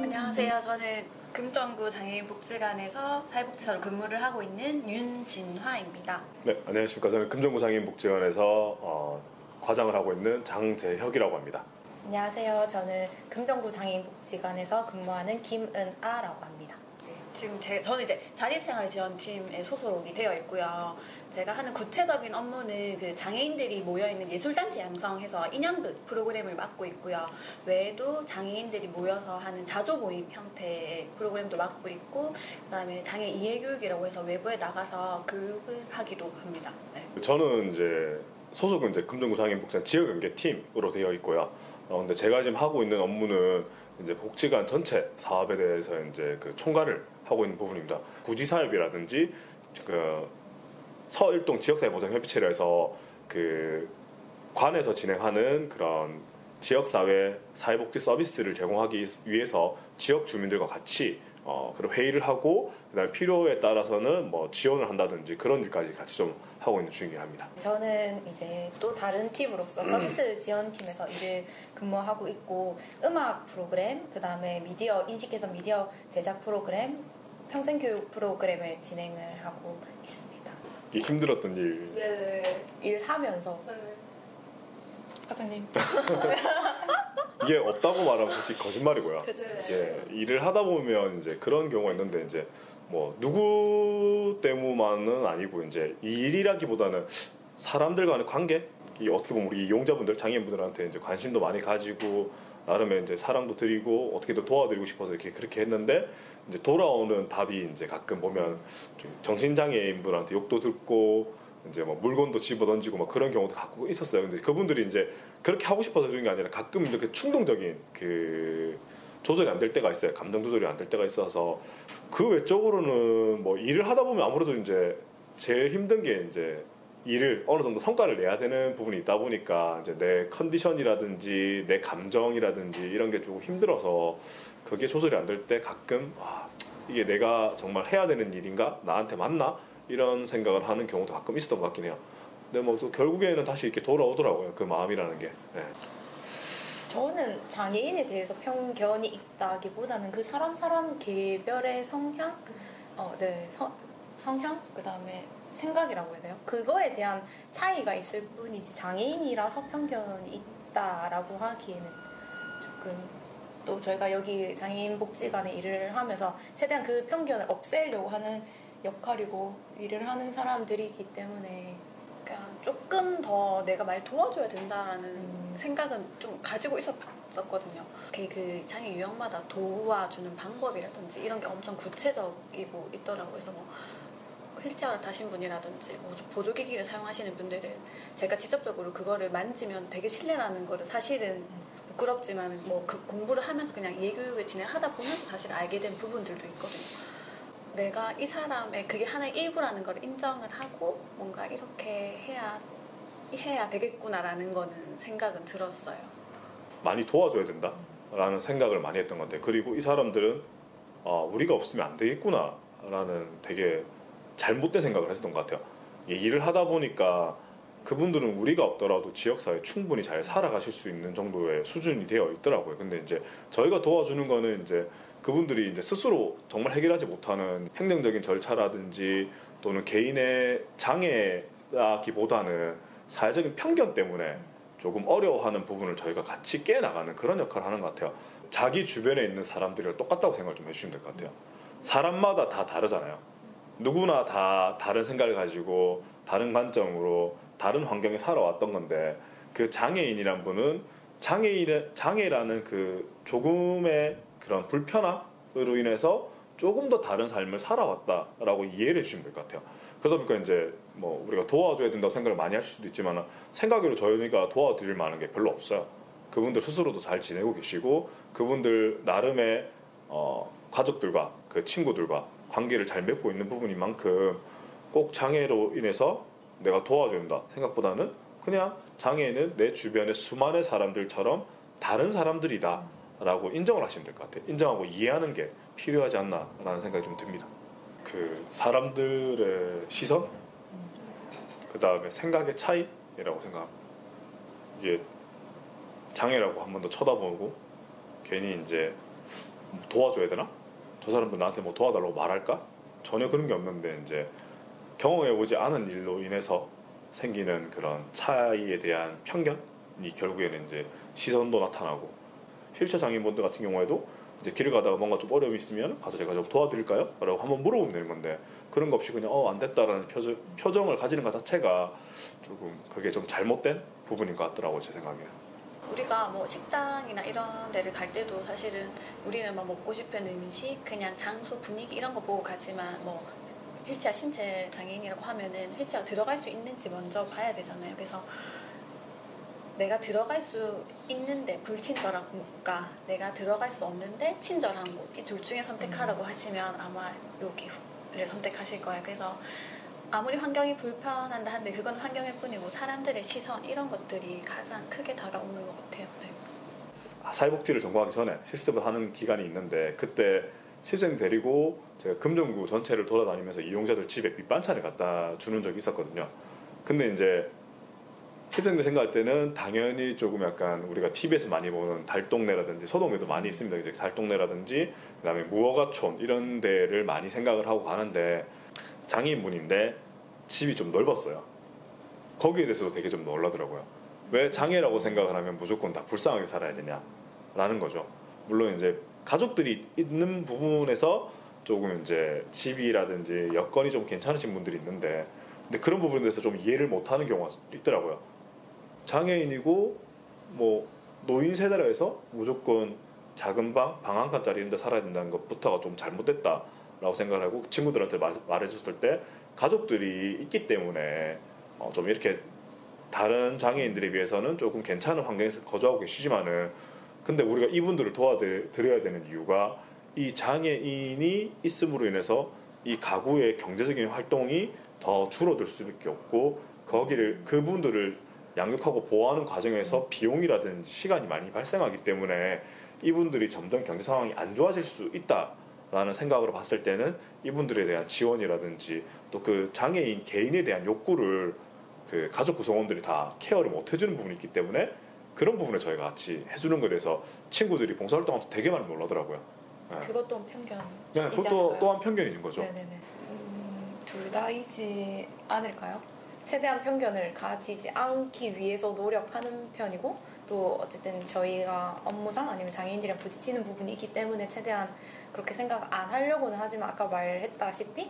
안녕하세요. 저는 금정구 장애인복지관에서 사회복지사로 근무를 하고 있는 윤진화입니다. 네, 안녕하십니까. 저는 금정구 장애인복지관에서 과장을 하고 있는 장재혁이라고 합니다. 안녕하세요. 저는 금정구 장애인복지관에서 근무하는 김은아라고 합니다. 지금 저는 이제 자립생활지원팀에 소속이 되어 있고요. 제가 하는 구체적인 업무는 그 장애인들이 모여있는 예술단체 양성해서 인형극 프로그램을 맡고 있고요. 외에도 장애인들이 모여서 하는 자조 모임 형태의 프로그램도 맡고 있고, 그다음에 장애 이해교육이라고 해서 외부에 나가서 교육을 하기도 합니다. 네. 저는 이제 소속은 이제 금정구 장애인복지관 지역연계팀으로 되어 있고요. 근데 제가 지금 하고 있는 업무는 이제 복지관 전체 사업에 대해서 이제 그 총괄을 하고 있는 부분입니다. 구지사협이라든지 그 서일동 지역사회보장협의체라 해서 그 관에서 진행하는 그런 지역사회 사회복지 서비스를 제공하기 위해서 지역 주민들과 같이 그런 회의를 하고 그다음에 필요에 따라서는 뭐 지원을 한다든지 그런 일까지 같이 좀 하고 있는 중이긴 합니다. 저는 이제 또 다른 팀으로서 서비스 지원팀에서 일을 근무하고 있고, 음악 프로그램, 그다음에 미디어 인식개선 미디어 제작 프로그램, 평생교육 프로그램을 진행을 하고 있습니다. 이 힘들었던 일. 네. 일하면서. 네. 과장님. 이게 없다고 말하면 솔직히 거짓말이고요. 그죠. 예, 일을 하다 보면 이제 그런 경우가 있는데 이제 뭐 누구 때문만은 아니고 이제 이 일이라기보다는 사람들 간의 관계, 이 어떻게 보면 우리 이용자분들, 장애인분들한테 이제 관심도 많이 가지고 나름의 이제 사랑도 드리고 어떻게든 도와드리고 싶어서 이렇게 그렇게 했는데 이제 돌아오는 답이 이제 가끔 보면 좀 정신장애인분한테 욕도 듣고 이제 뭐 물건도 집어 던지고 막 그런 경우도 가끔 있었어요. 근데 그분들이 이제 그렇게 하고 싶어서 그런 게 아니라 가끔 이렇게 충동적인 그 조절이 안 될 때가 있어요. 감정 조절이 안 될 때가 있어서 그 외적으로는 뭐 일을 하다 보면 아무래도 이제 제일 힘든 게 이제 일을 어느 정도 성과를 내야 되는 부분이 있다 보니까 이제 내 컨디션이라든지 내 감정이라든지 이런 게 조금 힘들어서 그게 조절이 안 될 때 가끔 이게 내가 정말 해야 되는 일인가? 나한테 맞나? 이런 생각을 하는 경우도 가끔 있었던 것 같긴 해요. 근데 뭐 또 결국에는 다시 이렇게 돌아오더라고요. 그 마음이라는 게. 네. 저는 장애인에 대해서 편견이 있다기보다는 그 사람 개별의 성향, 성향, 그다음에 생각이라고 해야 돼요. 그거에 대한 차이가 있을 뿐이지 장애인이라서 편견이 있다라고 하기에는 조금, 또 저희가 여기 장애인 복지관에 일을 하면서 최대한 그 편견을 없애려고 하는 역할이고 일을 하는 사람들이기 때문에 그냥 조금 더 내가 많이 도와줘야 된다라는 생각은 좀 가지고 있었거든요. 그 장애 유형마다 도와주는 방법이라든지 이런 게 엄청 구체적이고 있더라고요. 그래서 뭐 휠체어를 타신 분이라든지 뭐 보조기기를 사용하시는 분들은 제가 직접적으로 그거를 만지면 되게 실례라는 거를 사실은 부끄럽지만 뭐 그 공부를 하면서 그냥 이해교육을 진행하다 보면서 사실 알게 된 부분들도 있거든요. 내가 이 사람의 그게 하나의 일부라는 걸 인정을 하고 뭔가 이렇게 해야 되겠구나라는 거는 생각은 들었어요. 많이 도와줘야 된다라는 생각을 많이 했던 것 같아요. 그리고 이 사람들은 우리가 없으면 안 되겠구나라는 되게 잘못된 생각을 했었던 것 같아요. 이 일을 하다 보니까 그분들은 우리가 없더라도 지역사회에 충분히 잘 살아가실 수 있는 정도의 수준이 되어 있더라고요. 근데 이제 저희가 도와주는 거는 이제 그분들이 이제 스스로 정말 해결하지 못하는 행정적인 절차라든지 또는 개인의 장애라기보다는 사회적인 편견 때문에 조금 어려워하는 부분을 저희가 같이 깨나가는 그런 역할을 하는 것 같아요. 자기 주변에 있는 사람들이랑 똑같다고 생각을 좀 해주시면 될 것 같아요. 사람마다 다 다르잖아요. 누구나 다 다른 생각을 가지고 다른 관점으로 다른 환경에 살아왔던 건데 그 장애인이란 분은 장애라는 그 조금의 그런 불편함으로 인해서 조금 더 다른 삶을 살아왔다라고 이해를 해주시면 될 것 같아요. 그러다 보니까 이제 뭐 우리가 도와줘야 된다고 생각을 많이 하실 수도 있지만 생각으로 저희가 도와드릴 만한 게 별로 없어요. 그분들 스스로도 잘 지내고 계시고 그분들 나름의 가족들과 그 친구들과 관계를 잘 맺고 있는 부분인 만큼 꼭 장애로 인해서 내가 도와줘야 된다 생각보다는 그냥 장애인은 내 주변의 수많은 사람들처럼 다른 사람들이다 라고 인정을 하시면 될 것 같아요. 인정하고 이해하는 게 필요하지 않나 라는 생각이 좀 듭니다. 그 사람들의 시선, 그 다음에 생각의 차이라고 생각합니다. 이게 장애라고 한 번 더 쳐다보고 괜히 이제 도와줘야 되나? 저 사람들 나한테 뭐 도와달라고 말할까? 전혀 그런 게 없는데 이제 경험해보지 않은 일로 인해서 생기는 그런 차이에 대한 편견이 결국에는 이제 시선도 나타나고, 휠체어 장애인분들 같은 경우에도 이제 길을 가다가 뭔가 좀 어려움이 있으면 가서 제가 좀 도와드릴까요? 라고 한번 물어보면 되는 건데, 그런 거 없이 그냥 안 됐다라는 표정을 가지는 것 자체가 조금 그게 좀 잘못된 부분인 것 같더라고요, 제 생각에. 우리가 뭐 식당이나 이런 데를 갈 때도 사실은 우리는 막 먹고 싶은 음식, 그냥 장소, 분위기 이런 거 보고 가지만, 뭐 휠체어 신체 장애인이라고 하면은 휠체어 들어갈 수 있는지 먼저 봐야 되잖아요. 그래서 내가 들어갈 수 있는데 불친절한 곳과 내가 들어갈 수 없는데 친절한 곳, 이 둘 중에 선택하라고 하시면 아마 여기를 선택하실 거예요. 그래서 아무리 환경이 불편한다 한데 그건 환경일 뿐이고 사람들의 시선 이런 것들이 가장 크게 다가오는 것 같아요. 네. 사회복지를 전공하기 전에 실습을 하는 기간이 있는데, 그때 실생 데리고 제가 금정구 전체를 돌아다니면서 이용자들 집에 밑반찬을 갖다 주는 적이 있었거든요. 근데 이제 실생들 생각할 때는 당연히 조금 약간 우리가 TV에서 많이 보는 달동네라든지 소동네도 많이 있습니다. 이제 달동네라든지 그다음에 무허가촌 이런 데를 많이 생각을 하고 가는데, 장애인분인데 집이 좀 넓었어요. 거기에 대해서도 되게 좀 놀라더라고요. 왜 장애라고 생각을 하면 무조건 다 불쌍하게 살아야 되냐라는 거죠. 물론 이제 가족들이 있는 부분에서 조금 이제 집이라든지 여건이 좀 괜찮으신 분들이 있는데, 근데 그런 부분에 대해서 좀 이해를 못하는 경우가 있더라고요. 장애인이고 뭐 노인 세대라 해서 무조건 작은 방 한 칸짜리 이런 데 살아야 된다는 것부터가 좀 잘못됐다라고 생각을 하고, 친구들한테 말해줬을 때 가족들이 있기 때문에 좀 이렇게 다른 장애인들에 비해서는 조금 괜찮은 환경에서 거주하고 계시지만은, 근데 우리가 이분들을 도와드려야 되는 이유가 이 장애인이 있음으로 인해서 이 가구의 경제적인 활동이 더 줄어들 수밖에 없고, 거기를 그분들을 양육하고 보호하는 과정에서 비용이라든지 시간이 많이 발생하기 때문에 이분들이 점점 경제 상황이 안 좋아질 수 있다라는 생각으로 봤을 때는 이분들에 대한 지원이라든지 또 그 장애인 개인에 대한 욕구를 그 가족 구성원들이 다 케어를 못 해주는 부분이 있기 때문에, 그런 부분에 저희가 같이 해주는 것에 대해서 친구들이 봉사활동하면서 되게 많이 놀라더라고요. 네. 그것 또한 편견. 네, 그것도 또한 편견인 거죠. 네네네. 둘 다이지 않을까요? 최대한 편견을 가지지 않기 위해서 노력하는 편이고, 또 어쨌든 저희가 업무상 아니면 장애인들이랑 부딪히는 부분이 있기 때문에 최대한 그렇게 생각 안 하려고는 하지만, 아까 말했다시피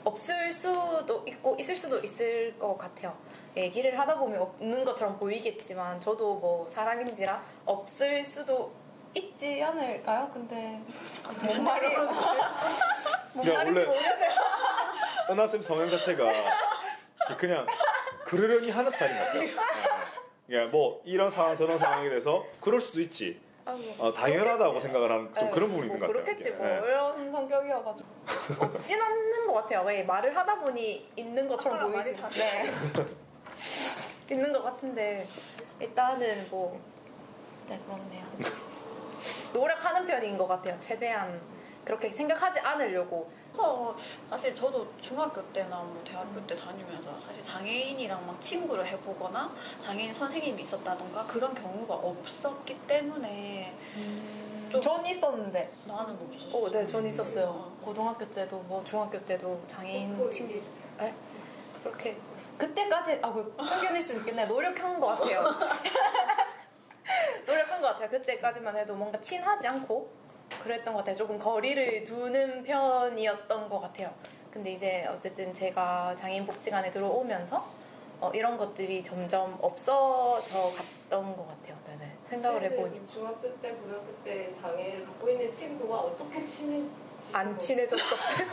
없을 수도 있고 있을 수도 있을 것 같아요. 얘기를 하다 보면 없는 것처럼 보이겠지만 저도 뭐 사람인지라 없을 수도 있지 않을까요? 근데 뭔 말이에요? 뭔 그러니까 말인지 모르겠어요. 은하쌤 성향 자체가 그냥 그러려니 하는 스타일인 것 같아요. 그러니까 뭐 이런 상황 저런 상황에 대해서 그럴 수도 있지, 당연하다고 생각을 하는 좀 그런 부분이 있는 것 같아요. 그렇겠지 뭐 이런 성격이어가지고 없진 않는 것 같아요. 왜 말을 하다 보니 있는 것처럼 보이지. 네. 있는 것 같은데 일단은 뭐 네, 그렇네요. 노력하는 편인 것 같아요. 최대한 그렇게 생각하지 않으려고. 그래서 사실 저도 중학교 때나 뭐 대학교 때 다니면서 사실 장애인이랑 막 친구를 해보거나 장애인 선생님이 있었다던가 그런 경우가 없었기 때문에 전 있었는데. 나는 없었어. 네, 전 있었어요. 고등학교 때도 뭐 중학교 때도 장애인 친구. 네? 그렇게 그때까지 그 편견일 수도 있겠네. 노력한 것 같아요. 노력한 것 같아요. 그때까지만 해도 뭔가 친하지 않고 그랬던 것 같아요. 조금 거리를 두는 편이었던 것 같아요. 근데 이제 어쨌든 제가 장애인복지관에 들어오면서 이런 것들이 점점 없어져 갔던 것 같아요. 네네. 생각을 해보니 중학교 때, 고등학교 때 장애를 갖고 있는 친구와 어떻게 안 친해졌었어요.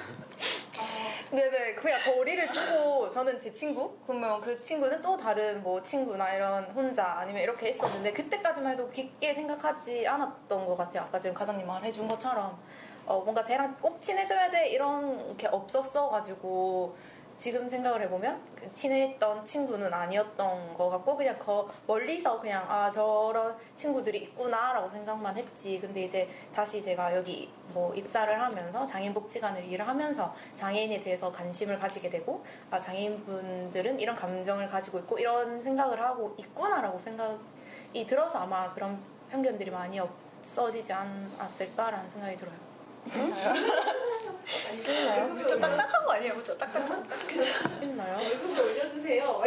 네네, 그냥 거리를 두고 저는 제 친구, 그러면 그 친구는 또 다른 뭐 친구나 이런 혼자 아니면 이렇게 했었는데, 그때까지만 해도 깊게 생각하지 않았던 것 같아요. 아까 지금 과장님 말해준 것처럼 뭔가 쟤랑 꼭 친해져야 돼 이런 게 없었어가지고, 지금 생각을 해보면 친했던 친구는 아니었던 것 같고, 그냥 멀리서 그냥 저런 친구들이 있구나라고 생각만 했지. 근데 이제 다시 제가 여기 뭐 입사를 하면서 장애인복지관을 일을 하면서 장애인에 대해서 관심을 가지게 되고, 장애인분들은 이런 감정을 가지고 있고 이런 생각을 하고 있구나라고 생각이 들어서 아마 그런 편견들이 많이 없어지지 않았을까라는 생각이 들어요. 좀 딱딱한 거 아니에요? 좀 딱딱한 있나요? 월급을 올려주세요.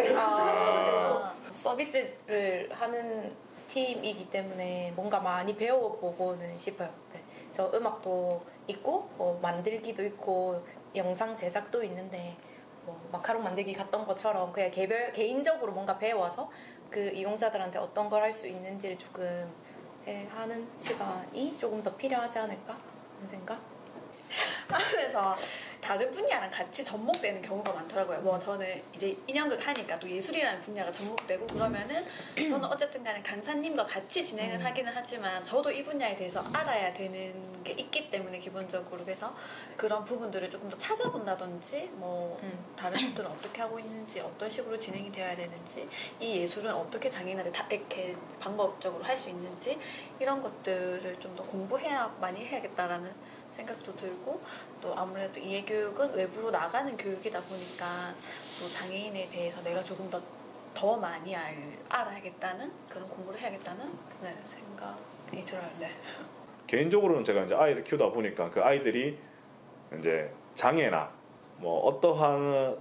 서비스를 하는 팀이기 때문에 뭔가 많이 배워보고는 싶어요. 네. 저 음악도 있고 만들기도 있고 영상 제작도 있는데 마카롱 만들기 갔던 것처럼 그냥 개인적으로 뭔가 배워서 그 이용자들한테 어떤 걸 할 수 있는지를 조금 하는 시간이 조금 더 필요하지 않을까 하는 생각? 하면서 다른 분야랑 같이 접목되는 경우가 많더라고요. 뭐 저는 이제 인형극 하니까 또 예술이라는 분야가 접목되고 그러면은 저는 어쨌든 간에 강사님과 같이 진행을 하기는 하지만 저도 이 분야에 대해서 알아야 되는 게 있기 때문에 기본적으로 그래서 그런 부분들을 조금 더 찾아본다든지 뭐 다른 분들은 어떻게 하고 있는지 어떤 식으로 진행이 되어야 되는지 이 예술은 어떻게 장인한테 다 이렇게 방법적으로 할 수 있는지 이런 것들을 좀 더 공부해야 많이 해야겠다라는 생각도 들고 또 아무래도 이해교육은 외부로 나가는 교육이다 보니까 또 장애인에 대해서 내가 조금 더 많이 알아야겠다는 그런 공부를 해야겠다는 생각이 들어요. 네. 개인적으로는 제가 이제 아이를 키우다 보니까 그 아이들이 이제 장애나 뭐 어떠한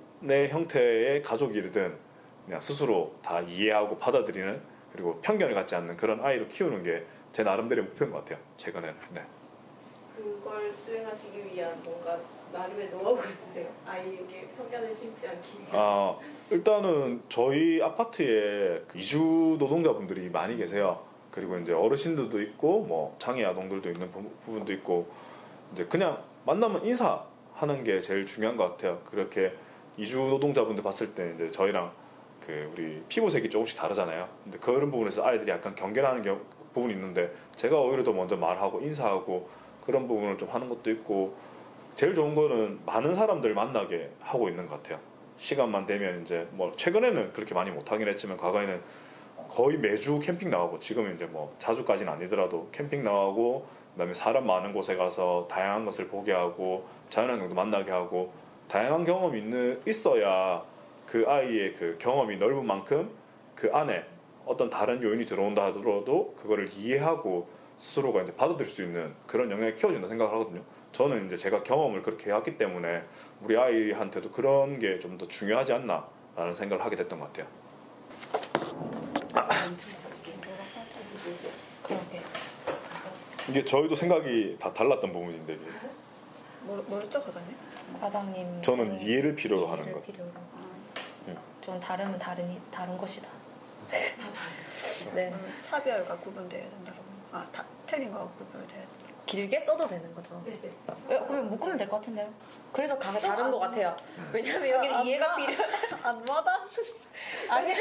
형태의 가족이든 그냥 스스로 다 이해하고 받아들이는 그리고 편견을 갖지 않는 그런 아이로 키우는 게 제 나름대로의 목표인 것 같아요. 최근에는. 네. 그걸 수행하시기 위한 뭔가 나름의 노하우가 있으세요? 아이에게 편견을 심지 않기 위한. 일단은 저희 아파트에 이주 노동자분들이 많이 계세요. 그리고 이제 어르신들도 있고 뭐 장애 아동들도 있는 부분도 있고 이제 그냥 만나면 인사하는 게 제일 중요한 것 같아요. 그렇게 이주 노동자분들 봤을 때 이제 저희랑 그 우리 피부색이 조금씩 다르잖아요. 근데 그런 부분에서 아이들이 약간 경계하는 부분이 있는데 제가 오히려 더 먼저 말하고 인사하고 그런 부분을 좀 하는 것도 있고 제일 좋은 거는 많은 사람들 만나게 하고 있는 것 같아요. 시간만 되면 이제 뭐 최근에는 그렇게 많이 못 하긴 했지만 과거에는 거의 매주 캠핑 나가고 지금은 이제 뭐 자주까지는 아니더라도 캠핑 나가고 그다음에 사람 많은 곳에 가서 다양한 것을 보게 하고 자연환경도 만나게 하고 다양한 경험이 있어야 그 아이의 그 경험이 넓은 만큼 그 안에 어떤 다른 요인이 들어온다 하더라도 그거를 이해하고 스스로가 이제 받아들일 수 있는 그런 영향이 키워진다 생각을 하거든요. 저는 이제 제가 경험을 그렇게 해왔기 때문에 우리 아이한테도 그런 게 좀 더 중요하지 않나라는 생각을 하게 됐던 것 같아요. 그러게. 이게 저희도 생각이 다 달랐던 부분인데 이게. 뭐였죠, 과장님? 과장님. 저는 이해를 필요로 하는 것. 전 다르면 다른 것이다. 다 다르죠. 네. 사별과 구분돼야 된다고. 틀린 거와 구분돼야 된다. 길게 써도 되는 거죠. 네네. 그러면 묶으면 될 것 같은데요. 그래서 강이 다른 것 같아요. 왜냐면 여기는 이해가 필요. 안 와닿는. 아니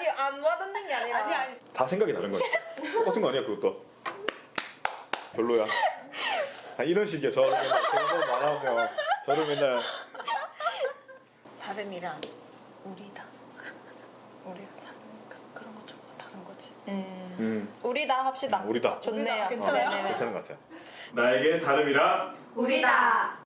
안 와닿는 게 아니라. 아니. 다 생각이 다른 거죠. 똑같은 거 아니야 그것도. 별로야. 이런 식이야. 제가 맨날 말하면 저를 맨날 다름이란 우리다. 우리가 다르니까 그런 것좀 다른 거지. 우리다 합시다. 우리다. 좋네요. 괜찮아요? 네네네. 괜찮은 것 같아요. 나에게 다름이란 우리다.